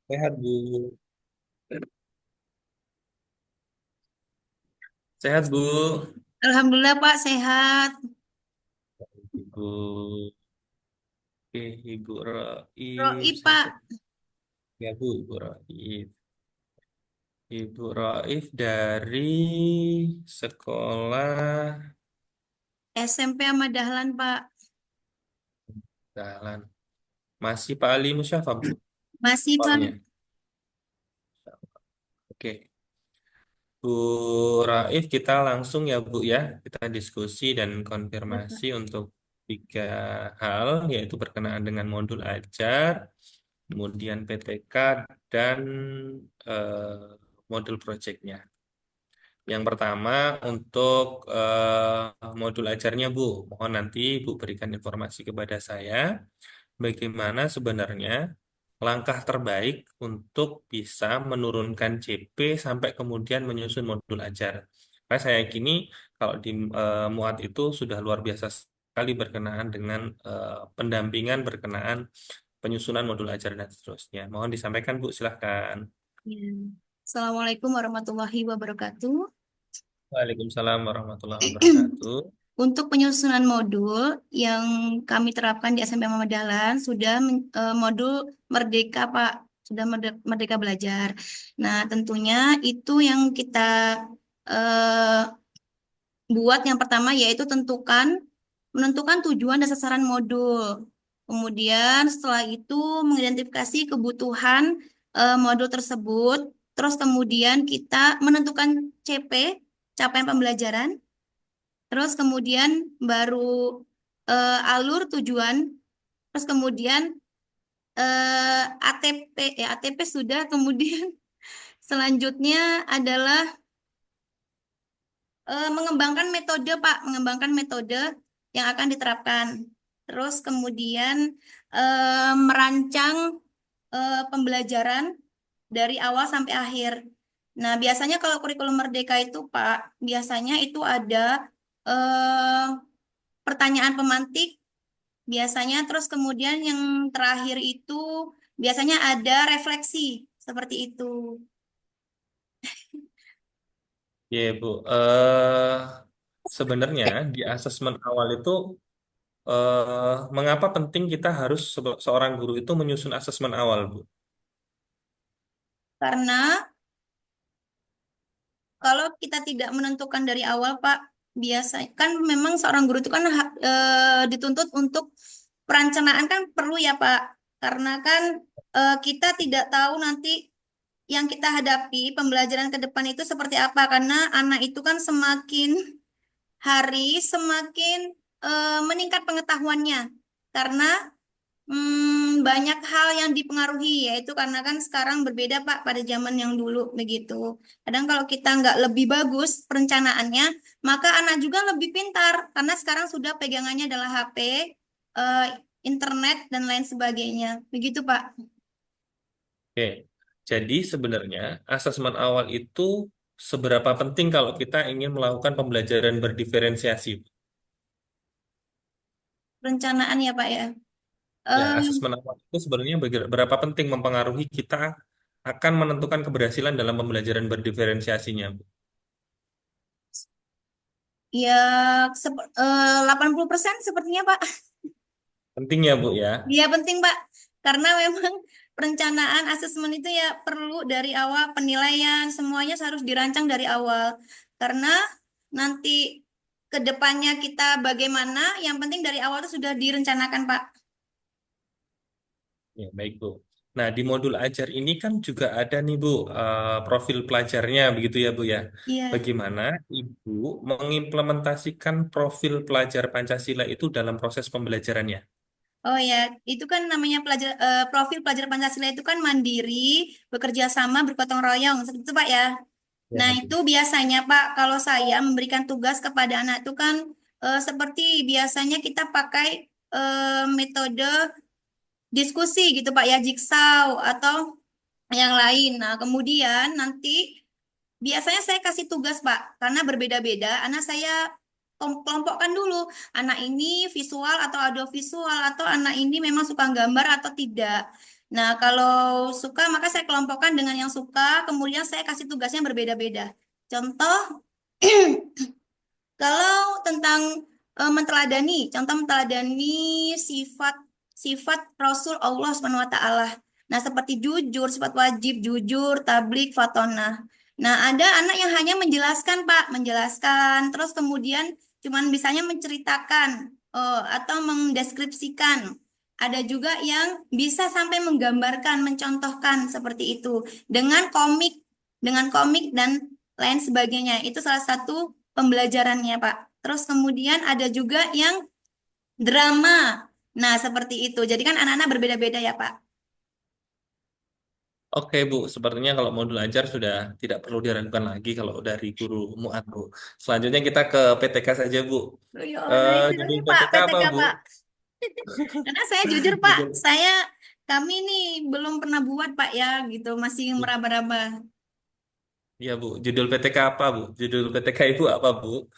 Sehat, Bu. Sehat, Bu. Alhamdulillah Pak sehat. Ibu. Oke, Ibu Raif. Roib Pak, Ya, Bu, Ibu Raif. Ibu Raif dari sekolah SMP sama Dahlan Pak. Jalan. Masih Pak Ali Musyafa, Bu. Masih Pak. Soalnya. Oke. Bu Raif, kita langsung ya, Bu ya. Kita diskusi dan Ya, Pak. konfirmasi untuk tiga hal, yaitu berkenaan dengan modul ajar, kemudian PTK, dan modul proyeknya. Yang pertama untuk modul ajarnya, Bu. Mohon nanti Bu berikan informasi kepada saya bagaimana sebenarnya langkah terbaik untuk bisa menurunkan CP sampai kemudian menyusun modul ajar. Karena saya yakini kalau di MUAT itu sudah luar biasa sekali berkenaan dengan pendampingan berkenaan penyusunan modul ajar dan seterusnya. Mohon disampaikan, Bu, silahkan. Ya. Assalamualaikum warahmatullahi wabarakatuh. Waalaikumsalam warahmatullahi wabarakatuh. Untuk penyusunan modul yang kami terapkan di SMP Muhammad Dahlan sudah modul Merdeka Pak, sudah Merdeka Belajar. Nah, tentunya itu yang kita eh, buat yang pertama yaitu menentukan tujuan dan sasaran modul. Kemudian setelah itu mengidentifikasi kebutuhan modul tersebut. Terus kemudian kita menentukan CP, capaian pembelajaran. Terus kemudian baru alur tujuan. Terus kemudian ATP, ya ATP sudah. Kemudian selanjutnya adalah mengembangkan metode, Pak, mengembangkan metode yang akan diterapkan. Terus kemudian merancang pembelajaran dari awal sampai akhir. Nah, biasanya kalau kurikulum Merdeka itu, Pak, biasanya itu ada eh, pertanyaan pemantik, biasanya terus kemudian yang terakhir itu biasanya ada refleksi seperti itu. Ya, Bu. Sebenarnya di asesmen awal itu mengapa penting kita harus seorang guru itu menyusun asesmen awal, Bu? Karena kalau kita tidak menentukan dari awal, Pak, biasa kan memang seorang guru itu kan dituntut untuk perencanaan kan perlu ya, Pak. Karena kan kita tidak tahu nanti yang kita hadapi pembelajaran ke depan itu seperti apa. Karena anak itu kan semakin hari semakin meningkat pengetahuannya. Karena banyak hal yang dipengaruhi, yaitu karena kan sekarang berbeda Pak pada zaman yang dulu begitu. Kadang kalau kita nggak lebih bagus perencanaannya, maka anak juga lebih pintar karena sekarang sudah pegangannya adalah HP, eh, internet dan lain sebagainya. Begitu Pak. Oke, jadi sebenarnya asesmen awal itu seberapa penting kalau kita ingin melakukan pembelajaran berdiferensiasi? Perencanaan ya Pak ya. Ya, Eh, asesmen awal itu sebenarnya berapa penting mempengaruhi kita akan menentukan keberhasilan dalam pembelajaran berdiferensiasinya, Bu? ya 80% sepertinya Pak. Penting ya, Bu ya. Dia penting, Pak, karena memang perencanaan asesmen itu ya perlu dari awal, penilaian semuanya harus dirancang dari awal. Karena nanti ke depannya kita bagaimana, yang penting dari awal itu sudah direncanakan, Pak. Ya, baik, Bu. Nah, di modul ajar ini kan juga ada nih, Bu, profil pelajarnya, begitu ya, Bu ya. Iya. Bagaimana Ibu mengimplementasikan profil pelajar Pancasila itu dalam proses pembelajarannya? Oh ya, itu kan namanya profil pelajar Pancasila itu kan mandiri, bekerja sama, bergotong royong, seperti itu Pak ya. Ya, Nah, itu Bu. biasanya Pak, kalau saya memberikan tugas kepada anak itu kan seperti biasanya kita pakai metode diskusi gitu Pak ya, jigsaw atau yang lain. Nah, kemudian nanti biasanya saya kasih tugas Pak, karena berbeda-beda. Anak saya kelompokkan dulu. Anak ini visual atau audiovisual atau anak ini memang suka gambar atau tidak. Nah, kalau suka maka saya kelompokkan dengan yang suka, kemudian saya kasih tugasnya berbeda-beda. Contoh, kalau tentang menteladani, contoh menteladani sifat sifat Rasul Allah Subhanahu wa taala. Nah, seperti jujur, sifat wajib, jujur, tablik, fatonah. Nah, ada anak yang hanya menjelaskan, Pak, menjelaskan, terus kemudian cuman bisanya menceritakan atau mendeskripsikan. Ada juga yang bisa sampai menggambarkan, mencontohkan seperti itu dengan komik dan lain sebagainya. Itu salah satu pembelajarannya, Pak. Terus kemudian ada juga yang drama. Nah, seperti itu. Jadi kan anak-anak berbeda-beda ya, Pak. Oke Bu, sepertinya kalau modul ajar sudah tidak perlu diragukan lagi kalau dari guru muat Bu. Selanjutnya kita ke PTK saja Bu. Oh, ya, nah itu Judul nih Pak, PTK apa PTK, Bu? Pak. Karena saya jujur, Pak, Judul, kami nih belum pernah buat, Pak, ya, gitu. Masih meraba-raba. ya Bu, judul PTK apa Bu? Judul PTK Ibu apa Bu?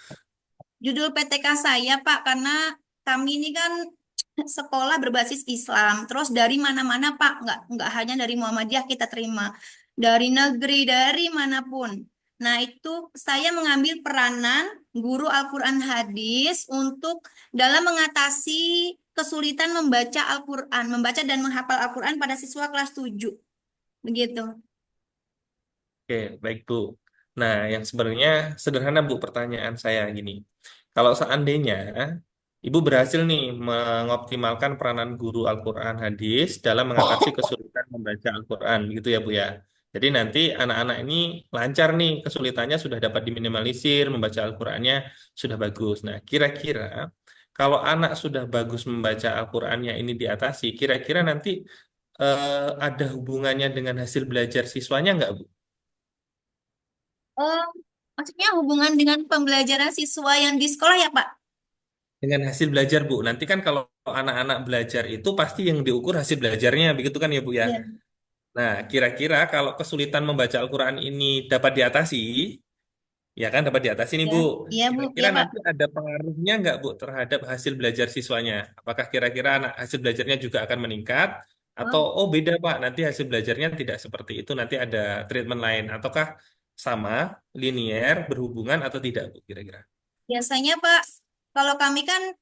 Judul PTK saya, Pak, karena kami ini kan sekolah berbasis Islam. Terus dari mana-mana, Pak, nggak hanya dari Muhammadiyah kita terima. Dari negeri, dari manapun. Nah, itu saya mengambil peranan guru Al-Quran hadis untuk dalam mengatasi kesulitan membaca Al-Quran, membaca dan menghafal Al-Quran pada siswa kelas 7. Begitu. Oke, baik Bu. Nah, yang sebenarnya sederhana Bu pertanyaan saya gini. Kalau seandainya Ibu berhasil nih mengoptimalkan peranan guru Al-Quran hadis dalam mengatasi kesulitan membaca Al-Quran, gitu ya Bu ya. Jadi nanti anak-anak ini lancar nih, kesulitannya sudah dapat diminimalisir, membaca Al-Qurannya sudah bagus. Nah, kira-kira kalau anak sudah bagus membaca Al-Qurannya ini diatasi, kira-kira nanti ada hubungannya dengan hasil belajar siswanya nggak Bu? Oh, maksudnya hubungan dengan pembelajaran siswa yang di sekolah ya, Pak? Dengan hasil belajar Bu. Nanti kan kalau anak-anak belajar itu pasti yang diukur hasil belajarnya, begitu kan ya Bu ya? Iya. Nah, kira-kira kalau kesulitan membaca Al-Quran ini dapat diatasi, ya kan dapat diatasi nih Ya, Bu. iya Bu, Kira-kira iya Pak. nanti ada pengaruhnya nggak Bu terhadap hasil belajar siswanya? Apakah kira-kira anak hasil belajarnya juga akan meningkat? Atau Oh, oh beda Pak, nanti hasil belajarnya tidak seperti itu, nanti ada treatment lain. Ataukah sama, linear, berhubungan atau tidak Bu kira-kira? biasanya Pak, kalau kami kan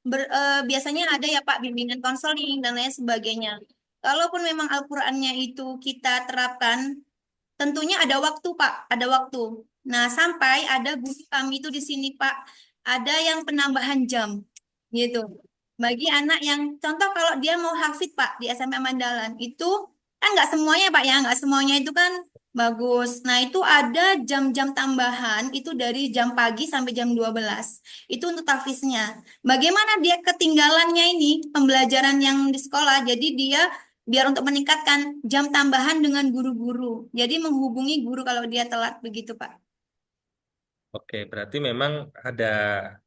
biasanya ada ya Pak bimbingan konseling dan lain sebagainya. Kalaupun memang Al-Qur'annya itu kita terapkan, tentunya ada waktu Pak, ada waktu. Nah, sampai ada guru kami itu di sini Pak, ada yang penambahan jam gitu. Bagi anak yang contoh kalau dia mau hafid Pak di SMP Mandalan itu kan nggak semuanya Pak ya, nggak semuanya itu kan bagus. Nah, itu ada jam-jam tambahan itu dari jam pagi sampai jam 12. Itu untuk tahfiznya. Bagaimana dia ketinggalannya ini pembelajaran yang di sekolah. Jadi dia biar untuk meningkatkan jam tambahan dengan guru-guru. Jadi menghubungi guru kalau dia telat begitu, Pak. Oke, berarti memang ada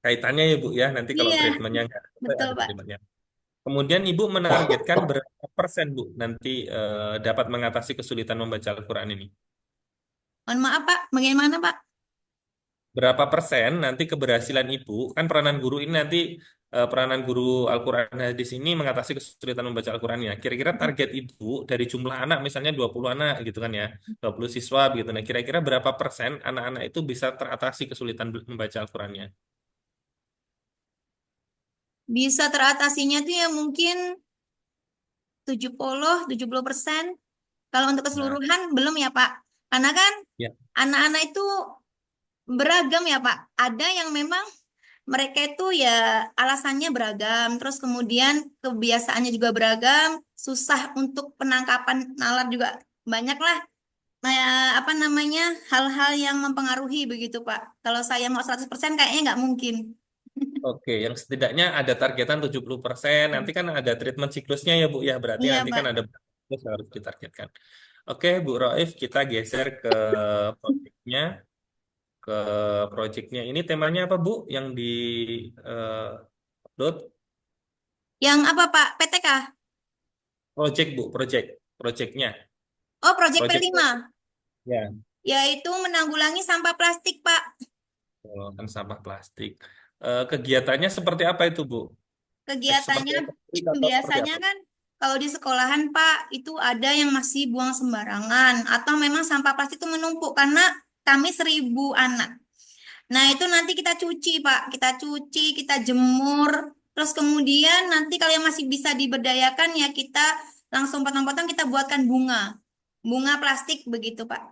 kaitannya ya Bu ya. Nanti kalau Iya, treatmentnya nggak sesuai betul, ada Pak. treatmentnya. Kemudian Ibu menargetkan berapa persen Bu nanti dapat mengatasi kesulitan membaca Al-Quran ini? Mohon maaf, Pak. Bagaimana, Pak? Berapa persen nanti keberhasilan Ibu, kan peranan guru ini nanti peranan guru Al-Quran hadis ini mengatasi kesulitan membaca Al-Qurannya. Kira-kira target Ibu dari jumlah anak misalnya 20 anak gitu kan ya, 20 siswa begitu. Nah, kira-kira berapa persen anak-anak itu bisa teratasi kesulitan membaca Al-Qurannya? Bisa teratasinya tuh ya mungkin 70% Kalau untuk Nah, keseluruhan belum ya, Pak. Karena kan ya. anak-anak itu beragam ya, Pak. Ada yang memang mereka itu ya alasannya beragam, terus kemudian kebiasaannya juga beragam, susah untuk penangkapan nalar juga banyak lah. Nah, apa namanya, hal-hal yang mempengaruhi begitu, Pak. Kalau saya mau 100% kayaknya nggak mungkin. Oke, yang setidaknya ada targetan 70%. Nanti kan ada treatment siklusnya ya Bu ya. Berarti Iya, nanti kan Pak. ada siklus yang harus ditargetkan. Oke, Bu Raif, kita geser ke proyeknya. Ke proyeknya ini temanya apa Bu? Yang di upload Yang apa, Pak? PTK? project Bu, proyeknya, Oh, Project project P5, ya. yaitu menanggulangi sampah plastik, Pak. Oh, kan sampah plastik. Kegiatannya seperti apa itu Bu? Seperti Kegiatannya eksklusif atau seperti biasanya apa? kan Kalau di sekolahan, Pak, itu ada yang masih buang sembarangan atau memang sampah plastik itu menumpuk karena kami 1.000 anak. Nah, itu nanti kita cuci, Pak. Kita cuci, kita jemur. Terus kemudian nanti kalau yang masih bisa diberdayakan ya kita langsung potong-potong kita buatkan bunga. Bunga plastik begitu, Pak.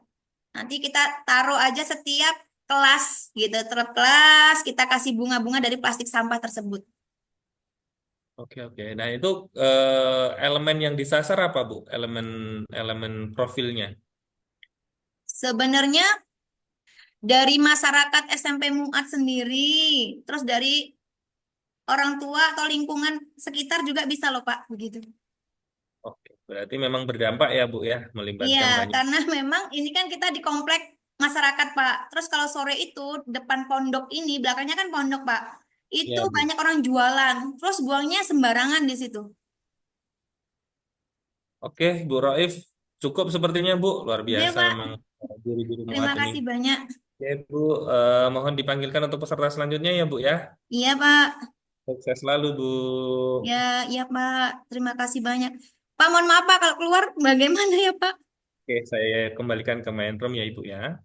Nanti kita taruh aja setiap kelas gitu. Setiap kelas kita kasih bunga-bunga dari plastik sampah tersebut. Oke, oke. Nah, itu elemen yang disasar apa, Bu? Elemen elemen profilnya. Sebenarnya dari masyarakat SMP Muat sendiri, terus dari orang tua atau lingkungan sekitar juga bisa loh, Pak, begitu. Oke, berarti memang berdampak ya, Bu ya, Iya, melibatkan banyak. karena memang ini kan kita di komplek masyarakat, Pak. Terus kalau sore itu depan pondok ini, belakangnya kan pondok, Pak. Itu Ya, Bu. banyak orang jualan, terus buangnya sembarangan di situ. Oke, Bu Raif, cukup sepertinya, Bu. Luar Oke, biasa memang Pak. guru-guru muat Terima ini. kasih banyak. Oke, Bu, mohon dipanggilkan untuk peserta selanjutnya ya, Bu ya. Iya, Pak. Sukses selalu, Bu. Ya, iya, Pak. Terima kasih banyak. Pak, mohon maaf, Pak, kalau keluar bagaimana ya, Pak? Oke, saya kembalikan ke main room ya, Ibu ya.